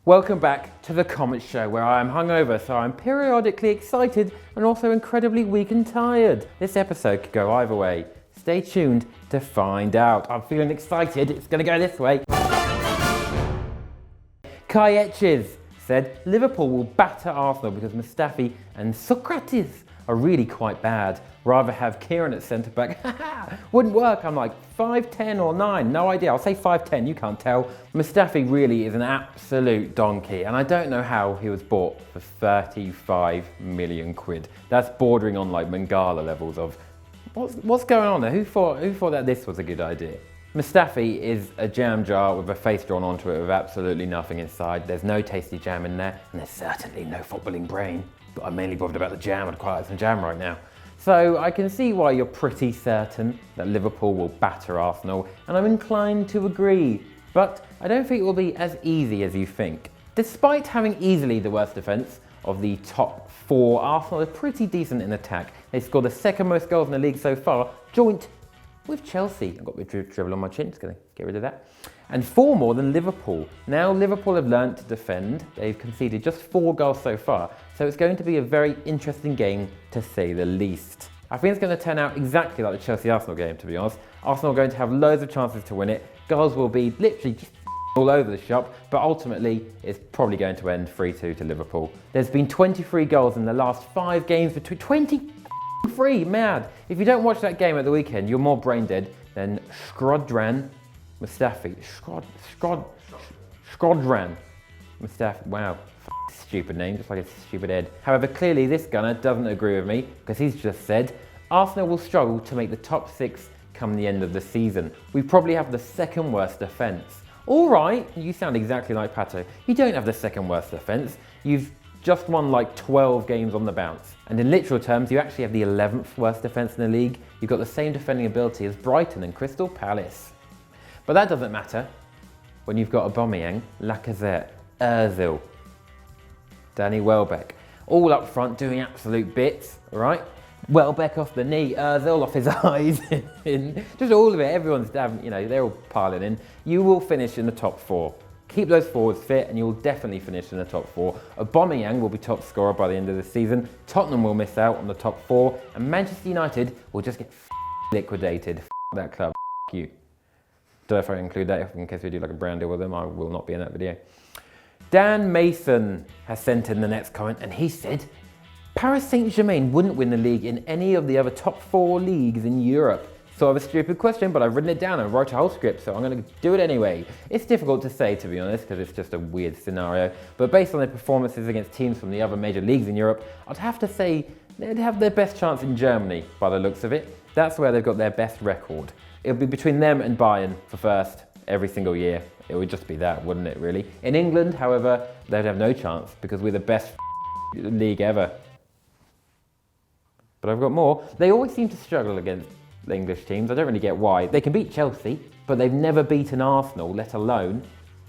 Welcome back to the comment show where I am hungover, so I'm periodically excited and also incredibly weak and tired. This episode could go either way. Stay tuned to find out. I'm feeling excited, it's gonna go this way. Kai Etches said Liverpool will batter Arsenal because Mustafi and Socrates are really quite bad. Rather have Kieran at centre back. Wouldn't work. I'm like 5'10" or 9, no idea. I'll say 5'10", you can't tell. Mustafi really is an absolute donkey, and I don't know how he was bought for 35 million quid. That's bordering on like Mangala levels of what's going on there? Who thought that this was a good idea? Mustafi is a jam jar with a face drawn onto it with absolutely nothing inside. There's no tasty jam in there, and there's certainly no footballing brain. But I'm mainly bothered about the jam. I'd quite like some jam right now. So I can see why you're pretty certain that Liverpool will batter Arsenal, and I'm inclined to agree. But I don't think it will be as easy as you think. Despite having easily the worst defence of the top four, Arsenal are pretty decent in attack. They scored the second most goals in the league so far, joint with Chelsea. I've got a bit of dribble on my chin, just gonna get rid of that. And 4 more than Liverpool. Now Liverpool have learnt to defend. They've conceded just 4 goals so far, so it's going to be a very interesting game to say the least. I think it's going to turn out exactly like the Chelsea-Arsenal game, to be honest. Arsenal are going to have loads of chances to win it. Goals will be literally just all over the shop, but ultimately it's probably going to end 3-2 to Liverpool. There's been 23 goals in the last 5 games between 23, mad. If you don't watch that game at the weekend, you're more brain dead than Shkodran Mustafi. Shkodran Mustafi. Wow, stupid name, just like a stupid head. However, clearly this gunner doesn't agree with me because he's just said Arsenal will struggle to make the top 6 come the end of the season. We probably have the second worst defence. All right, you sound exactly like Pato. You don't have the second worst defence. You've just won like 12 games on the bounce. And in literal terms, you actually have the 11th worst defence in the league. You've got the same defending ability as Brighton and Crystal Palace. But that doesn't matter when you've got Aubameyang, Lacazette, Ozil, Danny Welbeck, all up front doing absolute bits, all right? Welbeck off the knee, Ozil off his eyes, just all of it, everyone's, they're all piling in. You will finish in the top 4. Keep those forwards fit and you'll definitely finish in the top 4. Aubameyang will be top scorer by the end of the season. Tottenham will miss out on the top 4 and Manchester United will just get liquidated. That club, you. Don't know if I include that in case we do like a brand deal with them. I will not be in that video. Dan Mason has sent in the next comment and he said, Paris Saint-Germain wouldn't win the league in any of the other top 4 leagues in Europe. Sort of a stupid question, but I've written it down and wrote a whole script, so I'm going to do it anyway. It's difficult to say, to be honest, because it's just a weird scenario. But based on their performances against teams from the other major leagues in Europe, I'd have to say they'd have their best chance in Germany, by the looks of it. That's where they've got their best record. It'll be between them and Bayern for first every single year. It would just be that, wouldn't it, really? In England, however, they'd have no chance because we're the best league ever. But I've got more. They always seem to struggle against the English teams. I don't really get why. They can beat Chelsea, but they've never beaten Arsenal, let alone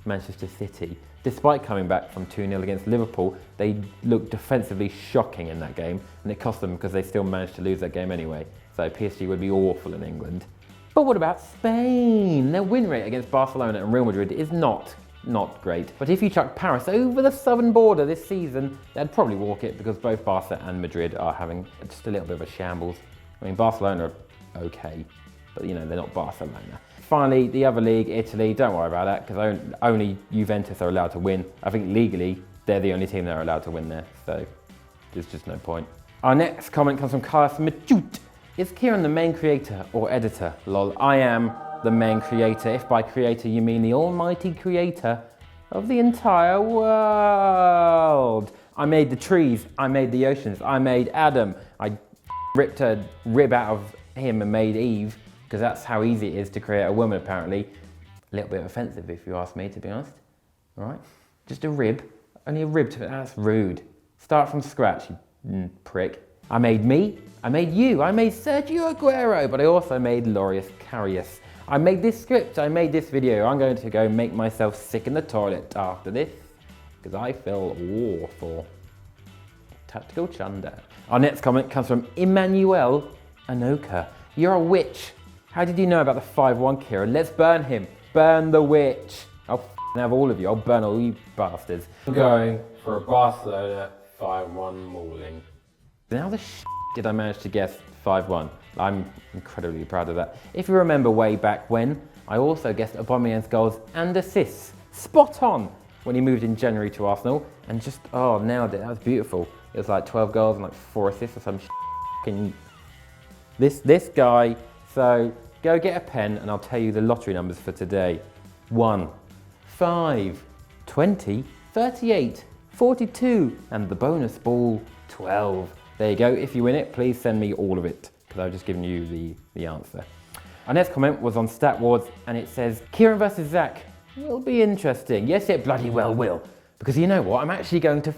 Manchester City. Despite coming back from 2-0 against Liverpool, they looked defensively shocking in that game, and it cost them because they still managed to lose that game anyway. So PSG would be awful in England. But what about Spain? Their win rate against Barcelona and Real Madrid is not great. But if you chuck Paris over the southern border this season, they'd probably walk it because both Barca and Madrid are having just a little bit of a shambles. I mean, Barcelona are okay, but they're not Barcelona. Finally, the other league, Italy, don't worry about that because only Juventus are allowed to win. I think legally, they're the only team that are allowed to win there, so there's just no point. Our next comment comes from Carlos Matute. Is Kieran the main creator or editor? Lol, I am the main creator, if by creator you mean the almighty creator of the entire world. I made the trees, I made the oceans, I made Adam. I ripped a rib out of him and made Eve, because that's how easy it is to create a woman apparently. A little bit offensive if you ask me, to be honest. All right, just a rib, only a rib, that's rude. Start from scratch, you prick. I made me, I made you, I made Sergio Aguero, but I also made Loris Karius. I made this script, I made this video. I'm going to go make myself sick in the toilet after this, because I feel awful. Tactical chunder. Our next comment comes from Emmanuel Anoka. You're a witch. How did you know about the 5-1 Kieran? Let's burn him. Burn the witch. Oh, have all of you. I'll burn all you bastards. I'm going for a Barcelona 5-1 mauling. How the did I manage to guess 5-1? I'm incredibly proud of that. If you remember way back when, I also guessed Aubameyang's goals and assists. Spot on! When he moved in January to Arsenal, and just, nailed it. That was beautiful. It was like 12 goals and like 4 assists or some This guy. So go get a pen and I'll tell you the lottery numbers for today. 1, 5, 20, 38, 42, and the bonus ball, 12. There you go. If you win it, please send me all of it, because I've just given you the answer. Our next comment was on Stat Wars, and it says, Kieran versus Zach will be interesting. Yes, it bloody well will. Because you know what? I'm actually going to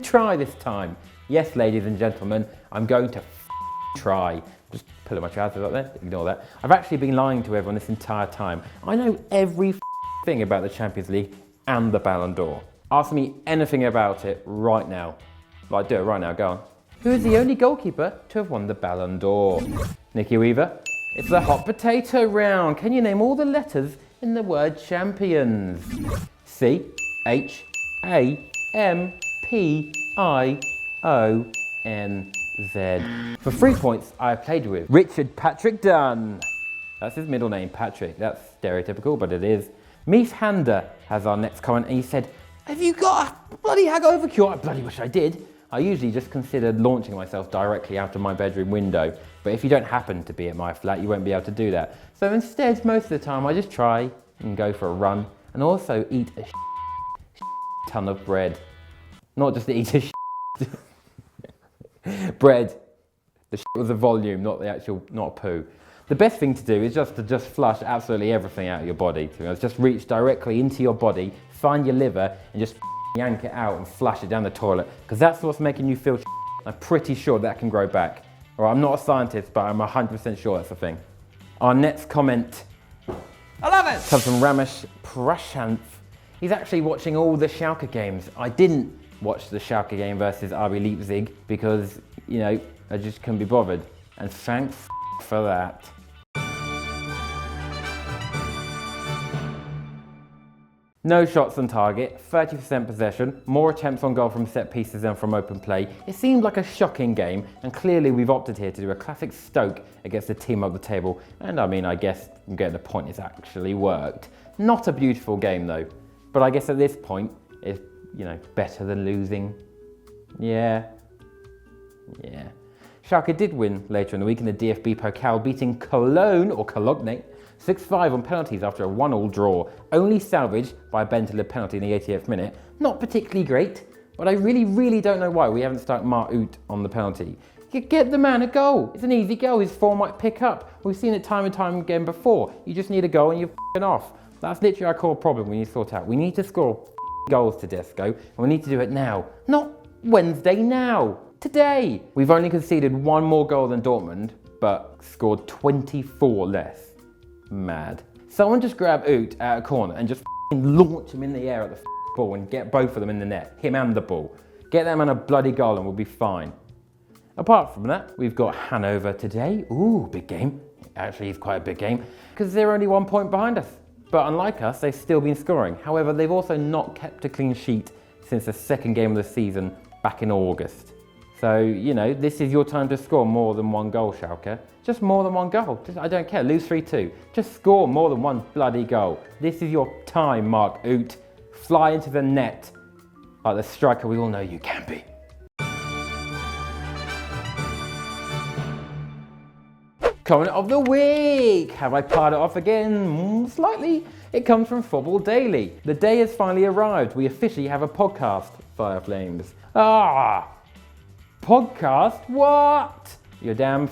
try this time. Yes, ladies and gentlemen, I'm going to try. Just pulling my trousers up there, ignore that. I've actually been lying to everyone this entire time. I know every thing about the Champions League and the Ballon d'Or. Ask me anything about it right now. Like, do it right now, go on. Who is the only goalkeeper to have won the Ballon d'Or? Nicky Weaver. It's the hot potato round. Can you name all the letters in the word champions? C, H, A, M, P, I, O, N, Z. For 3 points, I played with Richard Patrick Dunn. That's his middle name, Patrick. That's stereotypical, but it is. Meef Handa has our next comment, and he said, have you got a bloody hangover cure? I bloody wish I did. I usually just considered launching myself directly out of my bedroom window, but if you don't happen to be at my flat, you won't be able to do that. So instead, most of the time, I just try and go for a run, and also eat a ton of bread. Not just eat a bread. The was the volume, not the actual, not poo. The best thing to do is just to flush absolutely everything out of your body. Just reach directly into your body, find your liver, and just yank it out and flush it down the toilet, because that's what's making you feel. I'm pretty sure that can grow back. All right, I'm not a scientist, but I'm 100% sure that's a thing. Our next comment, I love it, comes from Ramesh Prashanth. He's actually watching all the Schalke games. I didn't watch the Schalke game versus RB Leipzig because, you know, I just couldn't be bothered. And thanks for that. No shots on target, 30% possession, more attempts on goal from set pieces than from open play. It seemed like a shocking game, and clearly we've opted here to do a classic Stoke against the team up the table. And I mean, I guess I'm getting the point, it's actually worked. Not a beautiful game though, but I guess at this point, it's, you know, better than losing. Yeah. Schalke did win later in the week in the DFB Pokal, beating Cologne, 6-5 on penalties after a 1-1 draw, only salvaged by a Bentaleb penalty in the 80th minute. Not particularly great, but I really don't know why we haven't stuck Mark Oot on the penalty. Get the man a goal. It's an easy goal. His form might pick up. We've seen it time and time again before. You just need a goal and you're f***ing off. That's literally our core problem we need to sort out. We need to score goals to Desco, and we need to do it now. Not Wednesday, now. Today. We've only conceded 1 more goal than Dortmund, but scored 24 less. Mad. Someone just grab Oot out of a corner and just launch him in the air at the ball and get both of them in the net. Him and the ball. Get that man a bloody goal and we'll be fine. Apart from that, we've got Hanover today. Ooh, big game. Actually, it's quite a big game because they're only 1 point behind us. But unlike us, they've still been scoring. However, they've also not kept a clean sheet since the second game of the season back in August. So, you know, this is your time to score more than 1 goal, Schalke. Just more than 1 goal. I don't care, lose 3-2. Just score more than 1 bloody goal. This is your time, Mark Oot. Fly into the net like the striker we all know you can be. Comment of the week. Have I parred it off again? Slightly. It comes from Football Daily. The day has finally arrived. We officially have a podcast, Fire Flames. Podcast? What? You're damn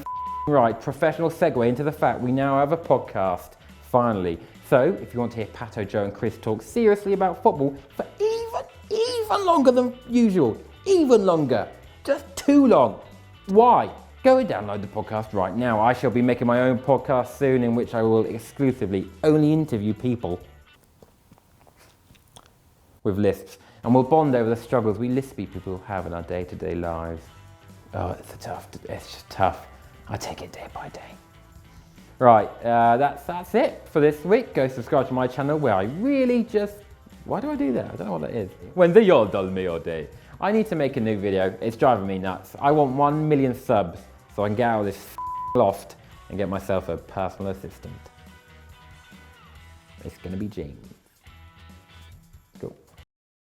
right. Professional segue into the fact we now have a podcast. Finally. So, if you want to hear Pato, Joe and Chris talk seriously about football for even longer than usual, even longer, just too long, why? Go and download the podcast right now. I shall be making my own podcast soon in which I will exclusively only interview people with lisps, and we'll bond over the struggles we lispy people have in our day-to-day lives. Oh, it's just tough. I take it day by day. Right, that's it for this week. Go subscribe to my channel where I really just Why do I do that? I don't know what that is. When the y'all does me all day. I need to make a new video. It's driving me nuts. I want 1 million subs so I can get out of this loft and get myself a personal assistant. It's gonna be James.